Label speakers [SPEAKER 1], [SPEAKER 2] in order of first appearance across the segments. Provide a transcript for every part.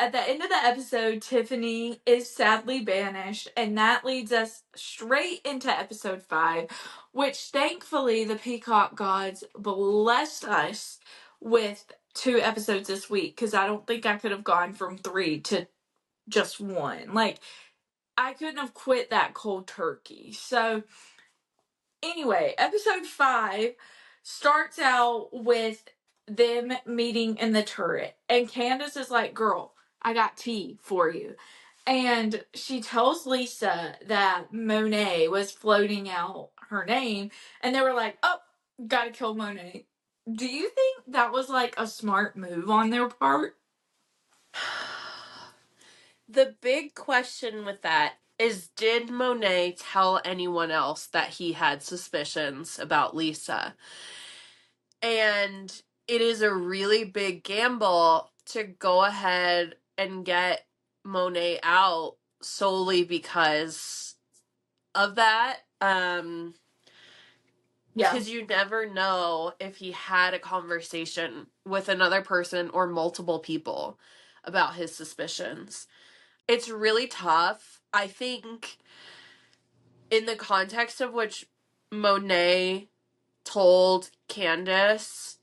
[SPEAKER 1] at the end of the episode, Tiffany is sadly banished, and that leads us straight into episode 5, which thankfully the Peacock gods blessed us with 2 episodes this week, because I don't think I could have gone from 3 to just 1. Like, I couldn't have quit that cold turkey. So, anyway, episode 5 starts out with them meeting in the turret. And Candace is like, girl, I got tea for you. And she tells Lisa that Monet was floating out her name. And they were like, oh, gotta kill Monet. Do you think that was like a smart move on their part?
[SPEAKER 2] The big question with that is, did Monet tell anyone else that he had suspicions about Lisa? And it is a really big gamble to go ahead and get Monet out solely because of that. Because you never know if he had a conversation with another person or multiple people about his suspicions. It's really tough. I think in the context of which Monet told Candace,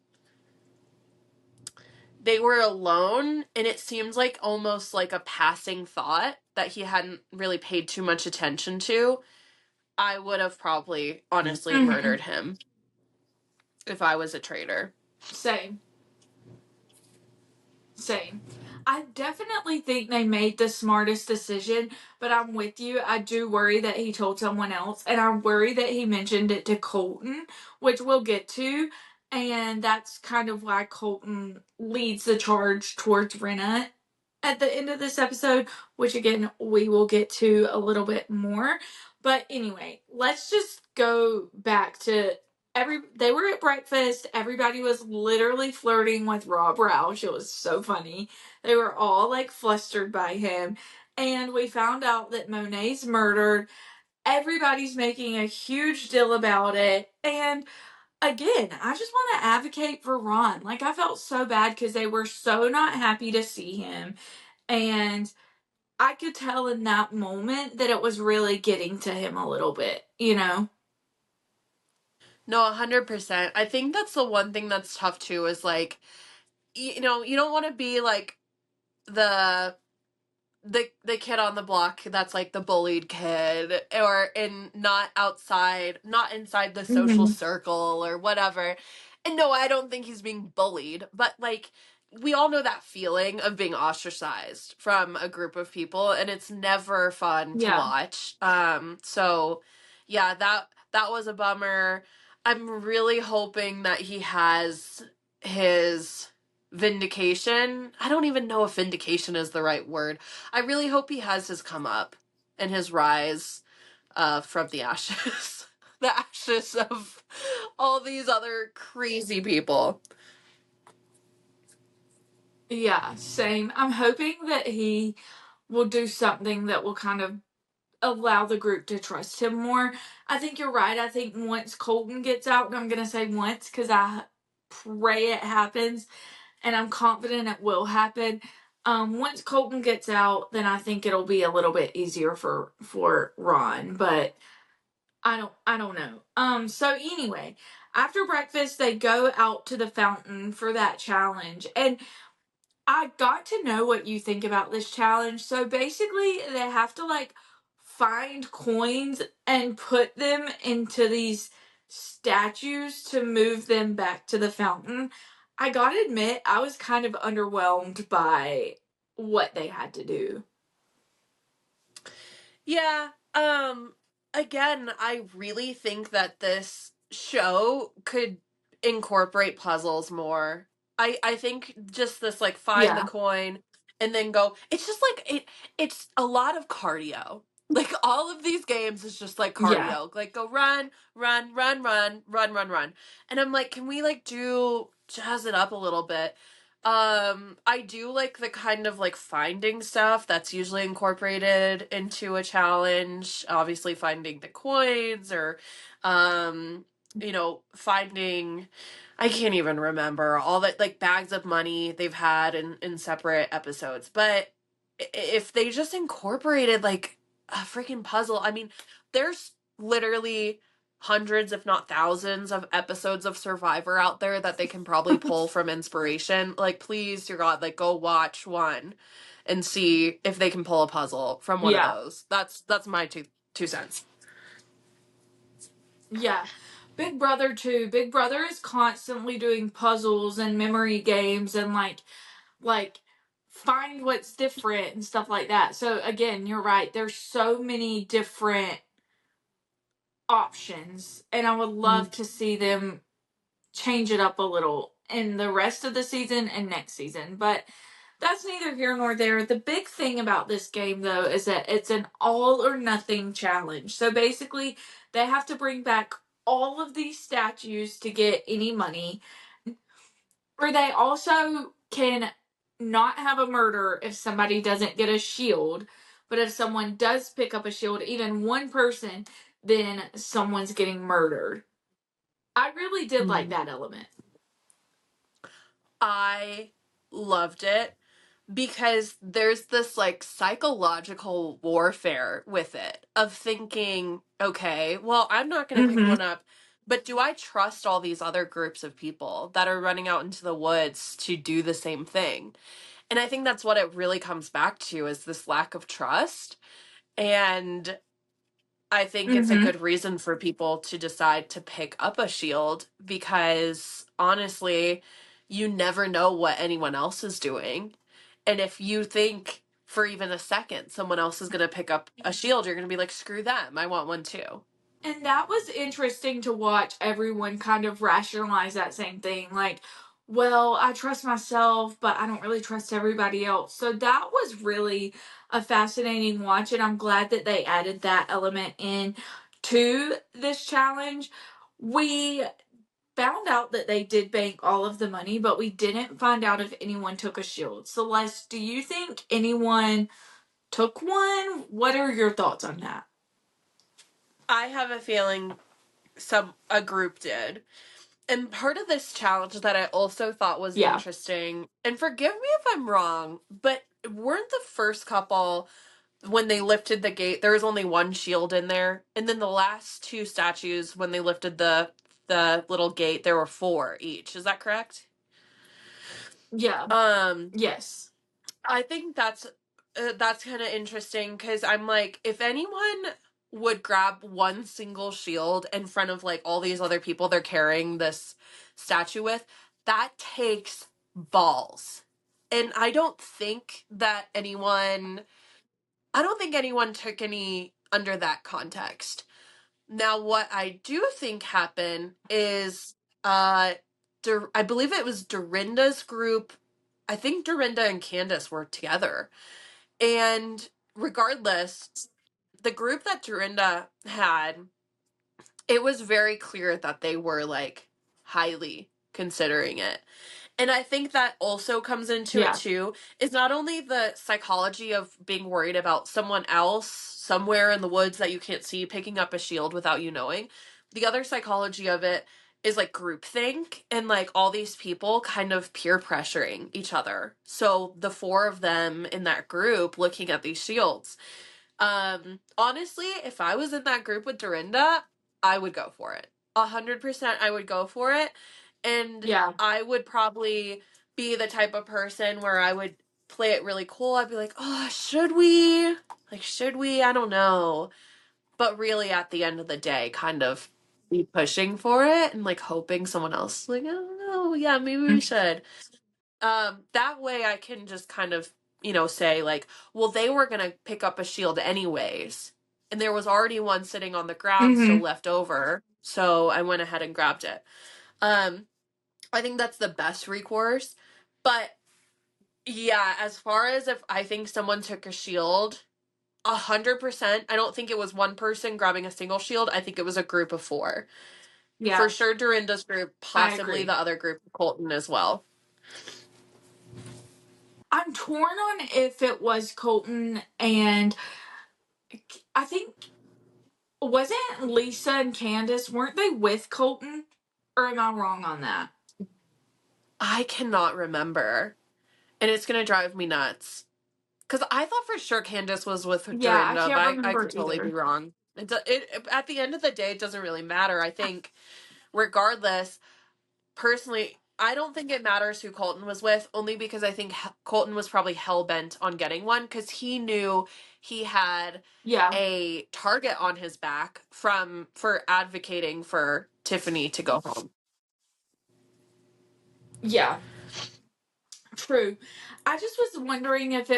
[SPEAKER 2] they were alone, and it seems like almost like a passing thought that he hadn't really paid too much attention to. I would have probably honestly murdered him if I was a traitor.
[SPEAKER 1] Same. I definitely think they made the smartest decision, but I'm with you. I do worry that he told someone else, and I worry that he mentioned it to Colton, which we'll get to, and that's kind of why Colton leads the charge towards Renna at the end of this episode, which again, we will get to a little bit more. But anyway, let's just go back to they were at breakfast. Everybody was literally flirting with Rob Roush. It was so funny. They were all like flustered by him. And we found out that Monet's murdered. Everybody's making a huge deal about it. And again, I just want to advocate for Ron. Like, I felt so bad because they were so not happy to see him. And I could tell in that moment that it was really getting to him a little bit, you know?
[SPEAKER 2] No, 100%. I think that's the one thing that's tough too, is like, you know, you don't want to be like the kid on the block that's like the bullied kid, or not inside the social circle or whatever. And no, I don't think he's being bullied, but like, we all know that feeling of being ostracized from a group of people, and it's never fun to watch. So yeah, that was a bummer. I'm really hoping that he has his vindication. I don't even know if vindication is the right word. I really hope he has his come up and his rise from the ashes. The ashes of all these other crazy people.
[SPEAKER 1] Yeah, same. I'm hoping that he will do something that will kind of allow the group to trust him more. I think you're right. I think once Colton gets out, and I'm going to say once because I pray it happens, and I'm confident it will happen. Once Colton gets out, then I think it'll be a little bit easier for Ron, but I don't know. So anyway, after breakfast they go out to the fountain for that challenge, and I got to know what you think about this challenge. So basically, they have to like find coins and put them into these statues to move them back to the fountain. I gotta admit, I was kind of underwhelmed by what they had to do.
[SPEAKER 2] Yeah, again, I really think that this show could incorporate puzzles more. I think just this like find the coin and then go. It's just like it's a lot of cardio. Like, all of these games is just like cardio.
[SPEAKER 1] Yeah.
[SPEAKER 2] Like, go run, run, run, run, run, run, run. And I'm like, can we like jazz it up a little bit? I do like the kind of like finding stuff that's usually incorporated into a challenge. Obviously finding the coins, or finding, I can't even remember all that, like, bags of money they've had in separate episodes. But if they just incorporated like a freaking puzzle, I mean, there's literally hundreds, if not thousands, of episodes of Survivor out there that they can probably pull from inspiration. Like, please, dear God, like, go watch one and see if they can pull a puzzle from one of
[SPEAKER 1] Yeah.
[SPEAKER 2] those. That's my two cents.
[SPEAKER 1] Yeah. Big Brother too. Big Brother is constantly doing puzzles and memory games and like find what's different and stuff like that. So again, you're right. There's so many different options and I would love to see them change it up a little in the rest of the season and next season. But that's neither here nor there. The big thing about this game, though, is that it's an all or nothing challenge. So basically, they have to bring back all of these statues to get any money, or they also can not have a murder if somebody doesn't get a shield. But if someone does pick up a shield, even one person, then someone's getting murdered. I really did like that element.
[SPEAKER 2] I loved it because there's this like psychological warfare with it of thinking, okay, well, I'm not going to pick
[SPEAKER 1] Mm-hmm.
[SPEAKER 2] one up, but do I trust all these other groups of people that are running out into the woods to do the same thing? And I think that's what it really comes back to, is this lack of trust. And I think it's a
[SPEAKER 1] Mm-hmm.
[SPEAKER 2] good reason for people to decide to pick up a shield, because honestly, you never know what anyone else is doing. And if you think for even a second someone else is going to pick up a shield, you're going to be like, screw them. I want one too.
[SPEAKER 1] And that was interesting to watch everyone kind of rationalize that same thing. Like, well, I trust myself, but I don't really trust everybody else. So that was really a fascinating watch, and I'm glad that they added that element in to this challenge. We found out that they did bank all of the money, but we didn't find out if anyone took a shield. Celeste, do you think anyone took one? What are your thoughts on that?
[SPEAKER 2] I have a feeling a group did. And part of this challenge that I also thought was
[SPEAKER 1] Yeah.
[SPEAKER 2] interesting, and forgive me if I'm wrong, but weren't the first couple, when they lifted the gate, there was only one shield in there, and then the last two statues, when they lifted the little gate, there were four each. Is that correct?
[SPEAKER 1] Yeah.
[SPEAKER 2] Um,
[SPEAKER 1] Yes.
[SPEAKER 2] I think that's kind of interesting, because I'm like, if anyone would grab one single shield in front of like all these other people they're carrying this statue with, that takes balls. And I don't think anyone took any under that context. Now, what I do think happened is, uh, I believe it was Dorinda's group. I think Dorinda and Candace were together. And regardless, the group that Dorinda had, it was very clear that they were like highly considering it. And I think that also comes into it
[SPEAKER 1] Yeah.
[SPEAKER 2] too, is not only the psychology of being worried about someone else somewhere in the woods that you can't see picking up a shield without you knowing. The other psychology of it is like groupthink and like all these people kind of peer pressuring each other. So the four of them in that group looking at these shields. Honestly, if I was in that group with Dorinda, I would go for it. 100% I would go for it. And
[SPEAKER 1] Yeah.
[SPEAKER 2] I would probably be the type of person where I would play it really cool. I'd be like, oh, should we? Like, should we? I don't know. But really, at the end of the day, kind of be pushing for it and like hoping someone else, like, I don't know. Yeah, maybe we should. That way I can just kind of, say like, well, they were going to pick up a shield anyways. And there was already one sitting on the ground still
[SPEAKER 1] Mm-hmm.
[SPEAKER 2] left over. So I went ahead and grabbed it. Um, I think that's the best recourse. But yeah, as far as if I think someone took a shield, 100%. I don't think it was one person grabbing a single shield. I think it was a group of four. For
[SPEAKER 1] Yeah.
[SPEAKER 2] sure, Dorinda's group,
[SPEAKER 1] I
[SPEAKER 2] possibly the
[SPEAKER 1] agree.
[SPEAKER 2] other group, Colton as well.
[SPEAKER 1] I'm torn on if it was Colton, and I think wasn't Lisa and Candace, weren't they with Colton? Or am I wrong on that?
[SPEAKER 2] I cannot remember. And it's going to drive me nuts. Because I thought for sure Candace was with
[SPEAKER 1] Yeah, I
[SPEAKER 2] Dorinda,
[SPEAKER 1] can't
[SPEAKER 2] but I
[SPEAKER 1] remember
[SPEAKER 2] could totally be
[SPEAKER 1] either.
[SPEAKER 2] wrong. At the end of the day, it doesn't really matter. I think, regardless, personally, I don't think it matters who Colton was with, only because I think Colton was probably hell bent on getting one because he knew he had
[SPEAKER 1] Yeah,
[SPEAKER 2] a target on his back for advocating for Tiffany to go home.
[SPEAKER 1] yeah, true. I just was wondering if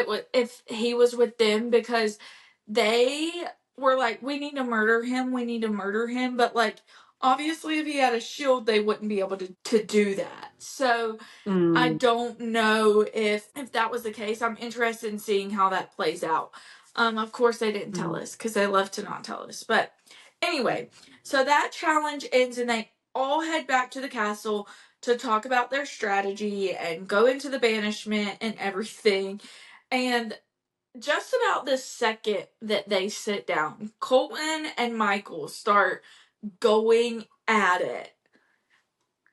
[SPEAKER 1] he was with them because they were like, we need to murder him, we need to murder him, but like obviously if he had a shield they wouldn't be able to do that. So I
[SPEAKER 2] Mm.
[SPEAKER 1] don't know if that was the case. I'm interested in seeing how that plays out. Of course they didn't tell
[SPEAKER 2] Mm.
[SPEAKER 1] us because they love to not tell us. But anyway, so that challenge ends and they all head back to the castle to talk about their strategy and go into the banishment and everything. And just about the second that they sit down, Colton and Michael start going at it.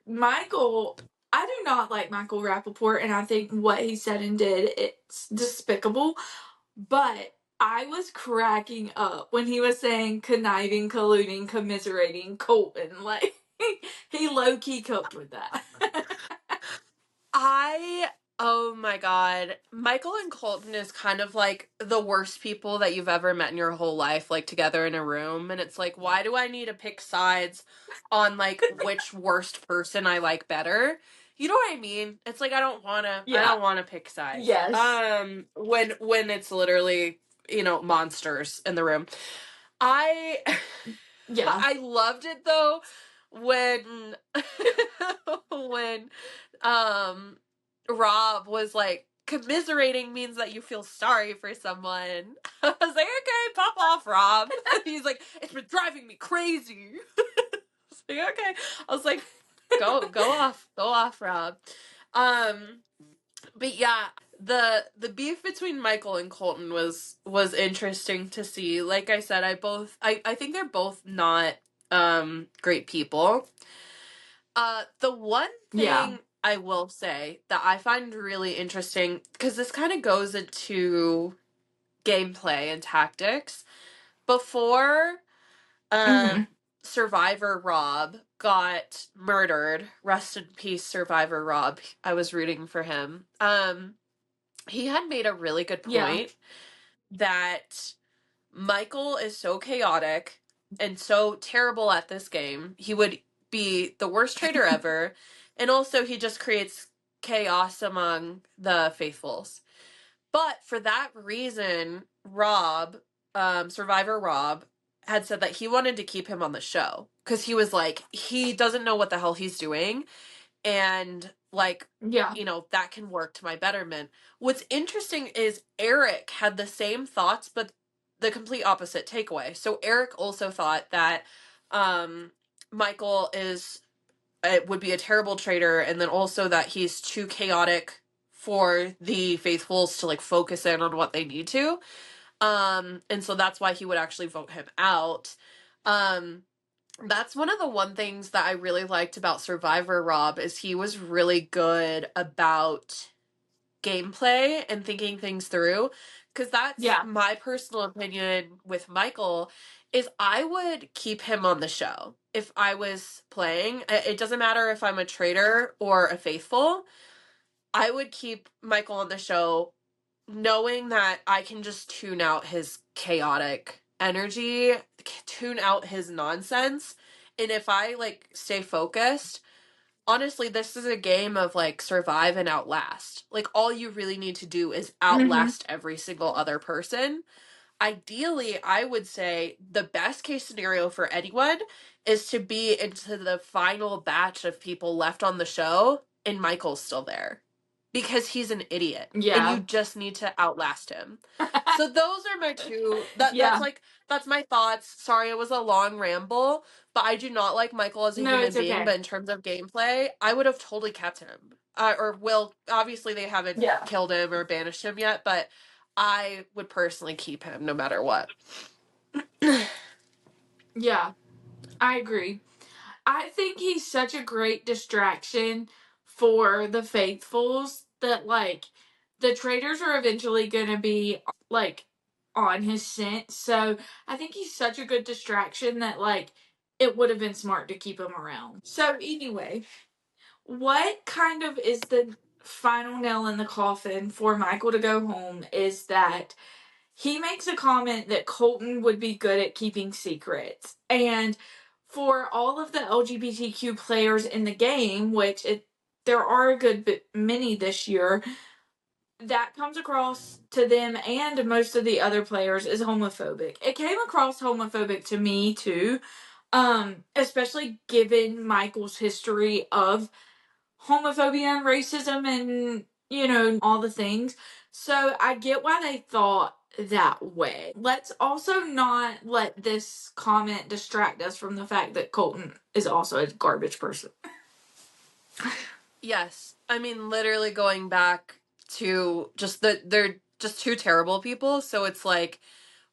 [SPEAKER 1] Michael, I do not like Michael Rappaport, and I think what he said and did, it's despicable. But I was cracking up when he was saying conniving, colluding, commiserating, Colton. Like, he low key coped with that.
[SPEAKER 2] I oh my god. Michael and Colton is kind of like the worst people that you've ever met in your whole life, like together in a room. And it's like, why do I need to pick sides on like which worst person I like better? You know what I mean? It's like I
[SPEAKER 1] Yeah.
[SPEAKER 2] don't wanna pick sides.
[SPEAKER 1] Yes.
[SPEAKER 2] When it's literally, monsters in the room. I
[SPEAKER 1] Yeah.
[SPEAKER 2] I loved it though when when um Rob was like, commiserating means that you feel sorry for someone. I was like, okay, pop off, Rob. He's like, it's been driving me crazy. I was like, okay. I was like, go off, Rob. Um, but yeah, the beef between Michael and Colton was interesting to see. Like I said, I think they're both not great people. The one
[SPEAKER 1] Yeah.
[SPEAKER 2] thing I will say that I find really interesting, because this kind of goes into gameplay and tactics, before
[SPEAKER 1] Mm-hmm.
[SPEAKER 2] Survivor Rob got murdered, rest in peace, Survivor Rob. I was rooting for him. He had made a really good
[SPEAKER 1] Yeah.
[SPEAKER 2] point that Michael is so chaotic and so terrible at this game. He would be the worst traitor ever. And also, he just creates chaos among the faithfuls. But for that reason, Survivor Rob, had said that he wanted to keep him on the show. Because he was like, he doesn't know what the hell he's doing. And, like,
[SPEAKER 1] Yeah.
[SPEAKER 2] that can work to my betterment. What's interesting is Eric had the same thoughts, but the complete opposite takeaway. So Eric also thought that Michael would be a terrible traitor, and then also that he's too chaotic for the faithfuls to like focus in on what they need to. And so that's why he would actually vote him out. Um, that's one of the one things that I really liked about Survivor Rob is he was really good about gameplay and thinking things through, because that's
[SPEAKER 1] Yeah.
[SPEAKER 2] my personal opinion with Michael is I would keep him on the show if I was playing. It doesn't matter if I'm a traitor or a faithful. I would keep Michael on the show knowing that I can just tune out his chaotic energy, tune out his nonsense. And if I like stay focused, honestly, this is a game of like survive and outlast. Like all you really need to do is
[SPEAKER 1] Mm-hmm.
[SPEAKER 2] outlast every single other person. Ideally, I would say the best case scenario for anyone is to be into the final batch of people left on the show and Michael's still there because he's an idiot and you
[SPEAKER 1] Yeah.
[SPEAKER 2] just need to outlast him. So those are my two
[SPEAKER 1] Yeah.
[SPEAKER 2] that's my thoughts. Sorry it was a long ramble, but I do not like Michael as a
[SPEAKER 1] No,
[SPEAKER 2] human
[SPEAKER 1] it's
[SPEAKER 2] being,
[SPEAKER 1] okay.
[SPEAKER 2] but in terms of gameplay, I would have totally kept him. Or will obviously they haven't
[SPEAKER 1] Yeah.
[SPEAKER 2] killed him or banished him yet, but I would personally keep him no matter what.
[SPEAKER 1] Yeah, I agree. I think he's such a great distraction for the faithfuls that like the traitors are eventually going to be like on his scent. So I think he's such a good distraction that like it would have been smart to keep him around. So anyway, what kind of is the final nail in the coffin for Michael to go home is that he makes a comment that Colton would be good at keeping secrets. And for all of the LGBTQ players in the game, which there are a good bit many this year, that comes across to them and most of the other players is homophobic. It came across homophobic to me too, especially given Michael's history of homophobia and racism and, all the things. So I get why they thought that way. Let's also not let this comment distract us from the fact that Colton is also a garbage person.
[SPEAKER 2] Yes. I mean, literally going back to just they're just two terrible people, so it's like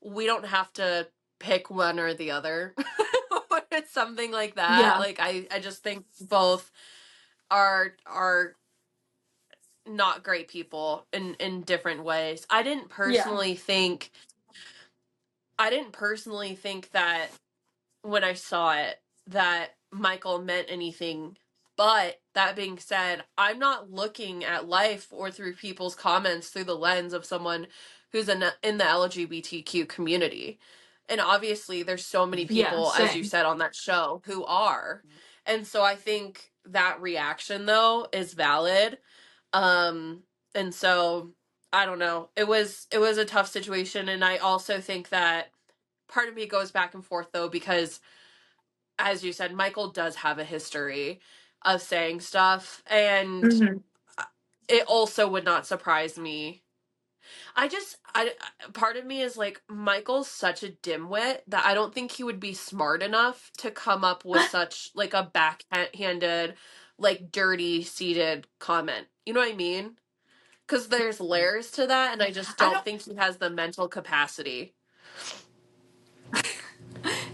[SPEAKER 2] we don't have to pick one or the other. When it's something like that.
[SPEAKER 1] Yeah,
[SPEAKER 2] Like I just think both are not great people in different ways.
[SPEAKER 1] yeah,
[SPEAKER 2] I didn't personally think that when I saw it that Michael meant anything. But that being said, I'm not looking at life or through people's comments through the lens of someone who's in the LGBTQ community. And obviously, there's so many
[SPEAKER 1] yeah,
[SPEAKER 2] people, as you
[SPEAKER 1] same.
[SPEAKER 2] said on that show, who are. And so I think that reaction, though, is valid. Um, and so I don't know. It was a tough situation, and I also think that part of me goes back and forth though because as you said, Michael does have a history of saying stuff, and
[SPEAKER 1] Hmm.
[SPEAKER 2] it also would not surprise me. I part of me is like Michael's such a dimwit that I don't think he would be smart enough to come up with such like a backhanded, like dirty seated comment. You know what I mean? Because there's layers to that, and I just
[SPEAKER 1] I
[SPEAKER 2] don't
[SPEAKER 1] don't.
[SPEAKER 2] think he has the mental capacity.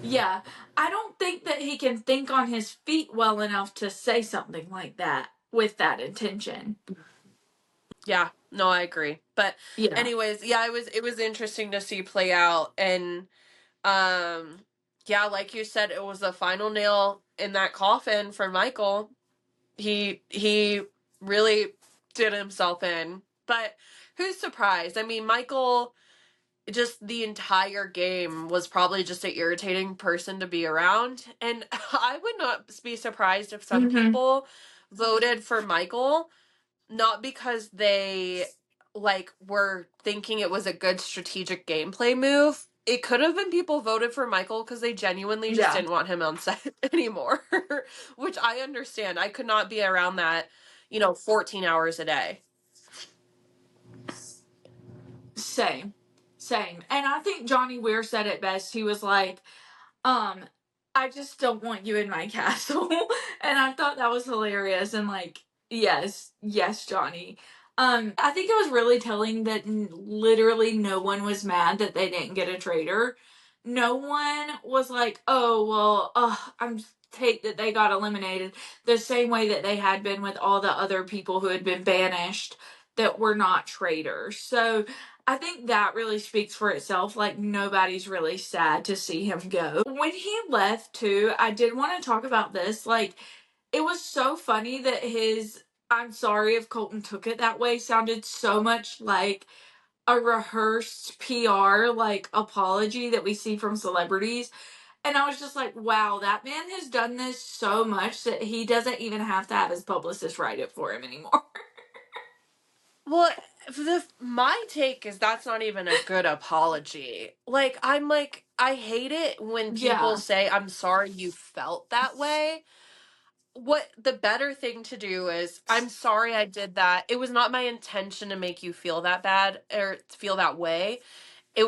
[SPEAKER 1] Yeah, I don't think that he can think on his feet well enough to say something like that with that intention.
[SPEAKER 2] Yeah, no, I agree. But
[SPEAKER 1] Yeah.
[SPEAKER 2] anyways, yeah, it was interesting to see play out, and um yeah, like you said, it was the final nail in that coffin for Michael. He really did himself in. But who's surprised? I mean, Michael just the entire game was probably just an irritating person to be around, and I would not be surprised if some
[SPEAKER 1] Hmm.
[SPEAKER 2] people voted for Michael not because they like were thinking it was a good strategic gameplay move. It could have been people voted for Michael because they genuinely just
[SPEAKER 1] Yeah.
[SPEAKER 2] didn't want him on set anymore, which I understand. I could not be around that, 14 hours a day.
[SPEAKER 1] Same. Same. And I think Johnny Weir said it best. He was like, um, I just don't want you in my castle. And I thought that was hilarious. And like, yes, yes, Johnny. I think it was really telling that literally no one was mad that they didn't get a traitor. No one was like, oh, well, I'm hate that they got eliminated the same way that they had been with all the other people who had been banished that were not traitors. So I think that really speaks for itself. Like, nobody's really sad to see him go. When he left, too, I did want to talk about this. Like, it was so funny that his I'm sorry if Colton took it that way sounded so much like a rehearsed PR, like, apology that we see from celebrities. And I was just like, wow, that man has done this so much that he doesn't even have to have his publicist write it for him anymore.
[SPEAKER 2] Well, my take is that's not even a good apology. Like, I'm like, I hate it when people
[SPEAKER 1] Yeah.
[SPEAKER 2] say, I'm sorry you felt that way. What the better thing to do is, I'm sorry I did that. It was not my intention to make you feel that bad or feel that way. It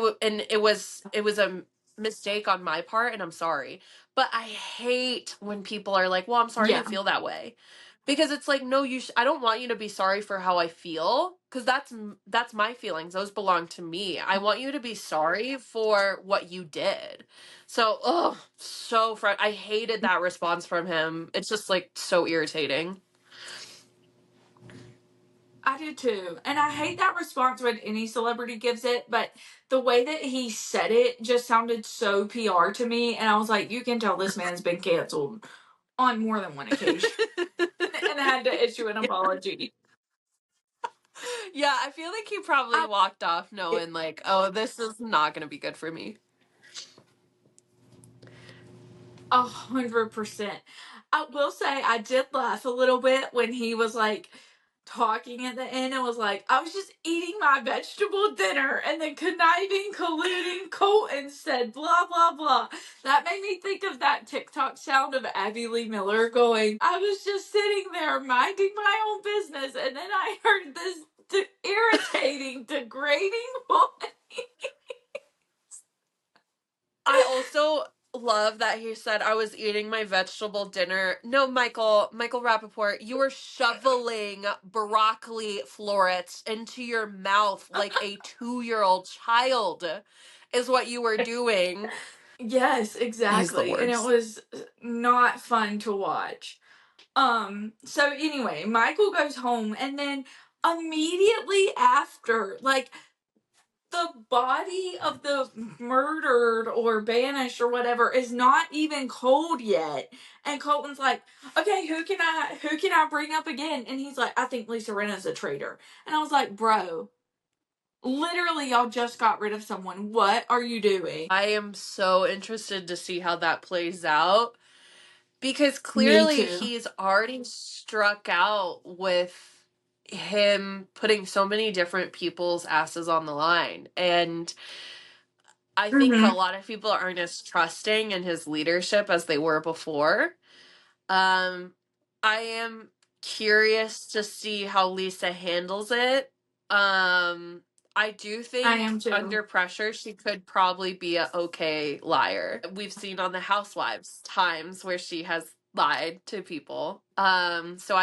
[SPEAKER 2] was a mistake on my part, and I'm sorry. But I hate when people are like, well, I'm sorry you
[SPEAKER 1] Yeah.
[SPEAKER 2] feel that way. Because it's like, no, I don't want you to be sorry for how I feel, because that's my feelings. Those belong to me. I want you to be sorry for what you did. So, I hated that response from him. It's just like so irritating.
[SPEAKER 1] I do too. And I hate that response when any celebrity gives it, but the way that he said it just sounded so PR to me. And I was like, you can tell this man's been canceled on more than one occasion and had to issue an apology.
[SPEAKER 2] Yeah, I feel like he probably
[SPEAKER 1] I,
[SPEAKER 2] walked off knowing, like, oh, this is not going to be good for me.
[SPEAKER 1] 100%. I will say I did laugh a little bit when he was like talking at the end and was like, I was just eating my vegetable dinner and then conniving, colluding, Colton said blah blah blah. That made me think of that TikTok sound of Abby Lee Miller going, I was just sitting there minding my own business and then I heard this irritating, degrading voice.
[SPEAKER 2] I also love that he said, I was eating my vegetable dinner. No, Michael Rappaport, you were shoveling broccoli florets into your mouth like a 2-year-old child, is what you were doing.
[SPEAKER 1] Yes,
[SPEAKER 2] He's the
[SPEAKER 1] exactly. And it
[SPEAKER 2] worst.
[SPEAKER 1] was not fun to watch. So anyway, Michael goes home and then immediately after, like the body of the murdered or banished or whatever is not even cold yet. And Colton's like, okay, who can I bring up again? And he's like, I think Lisa Rinna's a traitor. And I was like, bro, literally y'all just got rid of someone. What are you doing?
[SPEAKER 2] I am so interested to see how that plays out, because
[SPEAKER 1] Me
[SPEAKER 2] clearly
[SPEAKER 1] too.
[SPEAKER 2] he's already struck out with him putting so many different people's asses on the line. And I think a
[SPEAKER 1] Mm-hmm.
[SPEAKER 2] lot of people aren't as trusting in his leadership as they were before. Um, I am curious to see how Lisa handles it. Um, I do
[SPEAKER 1] I
[SPEAKER 2] think
[SPEAKER 1] am too.
[SPEAKER 2] under pressure, she could probably be a okay liar. We've seen on the Housewives times where she has lied to people. So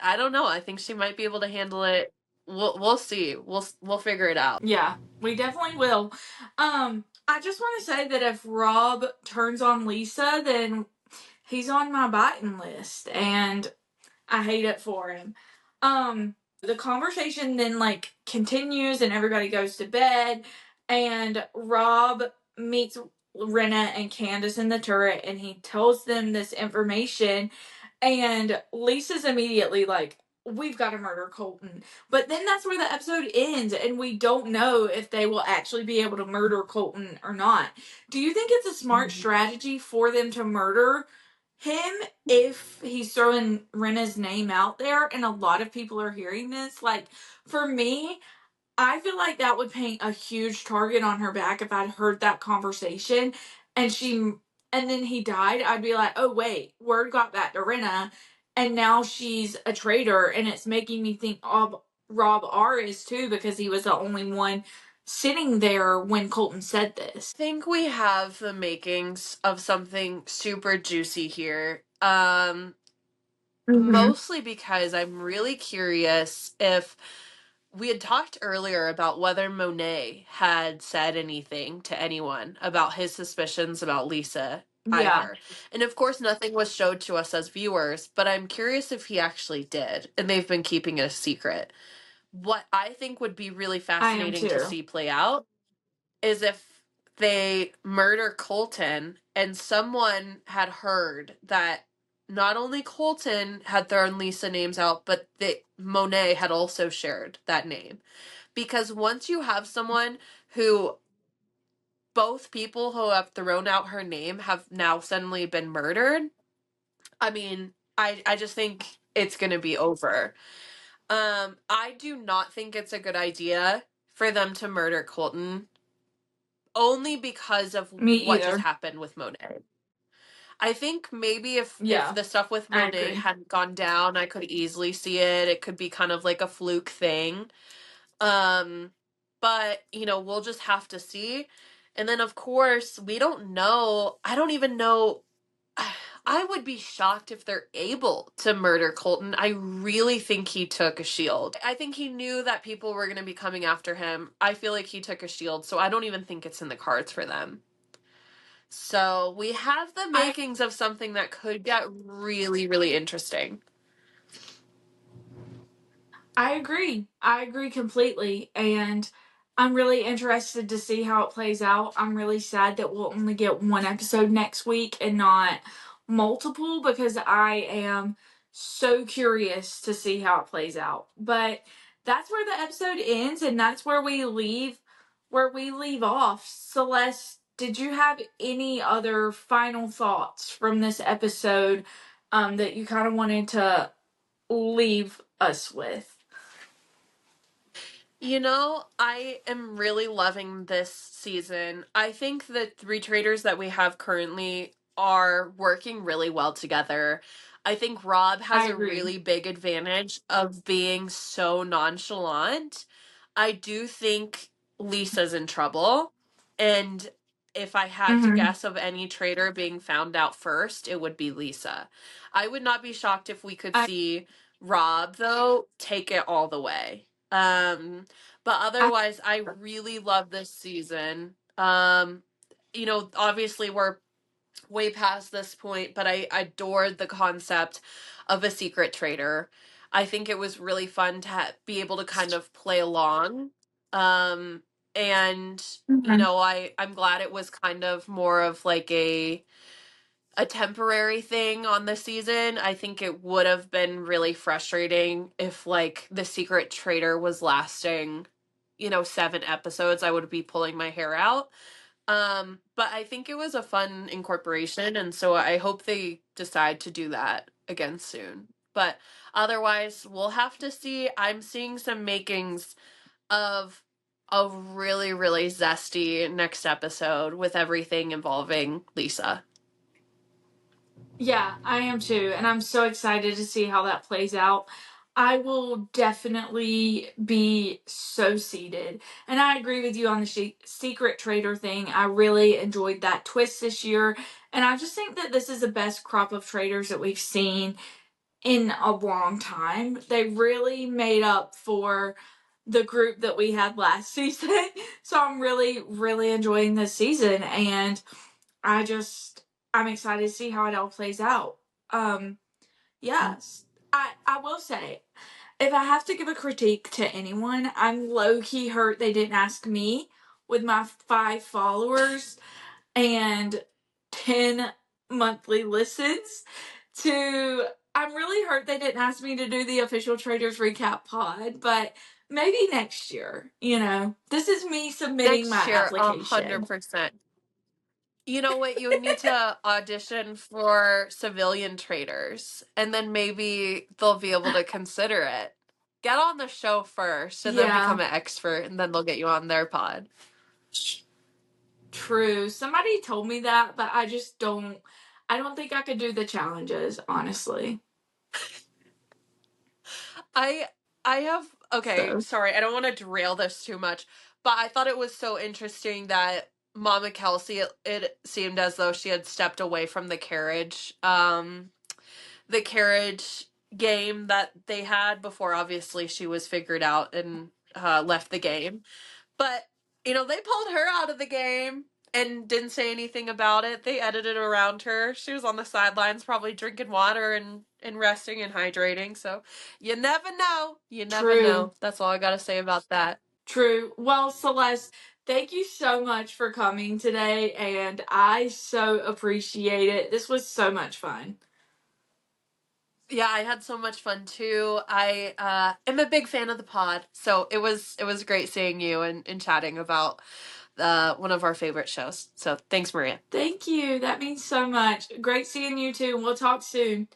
[SPEAKER 2] I don't know. I think she might be able to handle it. We'll see. We'll figure it out.
[SPEAKER 1] Yeah, we definitely will. I just want to say that if Rob turns on Lisa, then he's on my biting list, and I hate it for him. The conversation then like continues, and everybody goes to bed, and Rob meets Renna and Candace in the turret, and he tells them this information, and Lisa's immediately like, we've got to murder Colton. But then that's where the episode ends, and we don't know if they will actually be able to murder Colton or not. Do you think it's a smart strategy for them to murder him if he's throwing Rena's name out there and a lot of people are hearing this? Like, for me, I feel like that would paint a huge target on her back if I'd heard that conversation and then he died. I'd be like, oh wait, word got back to Rena, and now she's a traitor, and it's making me think of Rob R is too because he was the only one sitting there when Colton said this.
[SPEAKER 2] I think we have the makings of something super juicy here.
[SPEAKER 1] Mm-hmm.
[SPEAKER 2] Mostly because I'm really curious if we had talked earlier about whether Monet had said anything to anyone about his suspicions about Lisa
[SPEAKER 1] Yeah,
[SPEAKER 2] either. And of course, nothing was showed to us as viewers, but I'm curious if he actually did, and they've been keeping it a secret. What I think would be really
[SPEAKER 1] I am
[SPEAKER 2] fascinating to
[SPEAKER 1] too.
[SPEAKER 2] see play out is if they murder Colton and someone had heard that not only Colton had thrown Lisa names out, but that Monet had also shared that name. Because once you have someone who both people who have thrown out her name have now suddenly been murdered, I mean, I just think it's going to be over. I do not think it's a good idea for them to murder Colton, only because of
[SPEAKER 1] Me
[SPEAKER 2] what just
[SPEAKER 1] either.
[SPEAKER 2] happened with Monet. I think maybe if
[SPEAKER 1] Yeah,
[SPEAKER 2] the stuff with
[SPEAKER 1] I
[SPEAKER 2] Monet
[SPEAKER 1] agree.
[SPEAKER 2] hadn't gone down, I could easily see it. It could be kind of like a fluke thing. Um, but we'll just have to see. And then of course, we don't know. I don't even know. I would be shocked if they're able to murder Colton. I really think he took a shield. I think he knew that people were going to be coming after him. I feel like he took a shield, so I don't even think it's in the cards for them. So we have the
[SPEAKER 1] I
[SPEAKER 2] makings of something that could get really, really interesting.
[SPEAKER 1] I agree. I agree completely. And I'm really interested to see how it plays out. I'm really sad that we'll only get one episode next week and not multiple because I am so curious to see how it plays out. But that's where the episode ends and that's where we leave off. Celeste, did you have any other final thoughts from this episode that you kind of wanted to leave us with?
[SPEAKER 2] You know, I am really loving this season. I think the three traders that we have currently are working really well together. I think Rob has
[SPEAKER 1] I
[SPEAKER 2] a
[SPEAKER 1] agree.
[SPEAKER 2] really big advantage of being so nonchalant. I do think Lisa's in trouble. And if I had to
[SPEAKER 1] Mm-hmm.
[SPEAKER 2] guess of any trader being found out first, it would be Lisa. I would not be shocked if we could
[SPEAKER 1] I,
[SPEAKER 2] see Rob, though, take it all the way. But
[SPEAKER 1] I,
[SPEAKER 2] otherwise, I really love this season. Obviously we're way past this point, but I adored the concept of a secret traitor. I think it was really fun to be able to kind of play along. Um, and
[SPEAKER 1] Mhm.
[SPEAKER 2] I'm glad it was kind of more of like a temporary thing on the season. I think it would have been really frustrating if like the secret traitor was lasting, 7 episodes. I would be pulling my hair out. But I think it was a fun incorporation, and so I hope they decide to do that again soon. But otherwise, we'll have to see. I'm seeing some makings of a really, really zesty next episode with everything involving Lisa.
[SPEAKER 1] yeah, I am too, and I'm so excited to see how that plays out. I will definitely be so seated. And I agree with you on the secret trader thing. I really enjoyed that twist this year. And I just think that this is the best crop of traders that we've seen in a long time. They really made up for the group that we had last season. So I'm really, really enjoying this season. And I just I'm excited to see how it all plays out. Um, yes. I will say, if I have to give a critique to anyone, I'm low key hurt they didn't ask me with my 5 followers and 10 monthly listens to I'm really hurt they didn't ask me to do the official Traders Recap pod, but maybe next year. This is me submitting my
[SPEAKER 2] Next year,
[SPEAKER 1] application.
[SPEAKER 2] 100%. You know what? You would need to audition for civilian traders, and then maybe they'll be able to consider it. Get on the show first, and then
[SPEAKER 1] Yeah,
[SPEAKER 2] become an expert, and then they'll get you on their pod.
[SPEAKER 1] true. Somebody told me that, but I don't think I could do the challenges, honestly.
[SPEAKER 2] I I have okay,
[SPEAKER 1] So,
[SPEAKER 2] sorry, I don't want to derail this too much, but I thought it was so interesting that Mama Kelsey, it seemed as though she had stepped away from the carriage game that they had before. Obviously she was figured out and left the game. But, they pulled her out of the game and didn't say anything about it. They edited around her. She was on the sidelines, probably drinking water and resting and hydrating. So you never know. You never
[SPEAKER 1] true.
[SPEAKER 2] know. That's all I got to say about that.
[SPEAKER 1] True. Well, Celeste, thank you so much for coming today, and I so appreciate it. This was so much fun.
[SPEAKER 2] Yeah, I had so much fun too. I am a big fan of the pod, so it was great seeing you and chatting about one of our favorite shows. So thanks, Maria.
[SPEAKER 1] Thank you. That means so much. Great seeing you too, and we'll talk soon.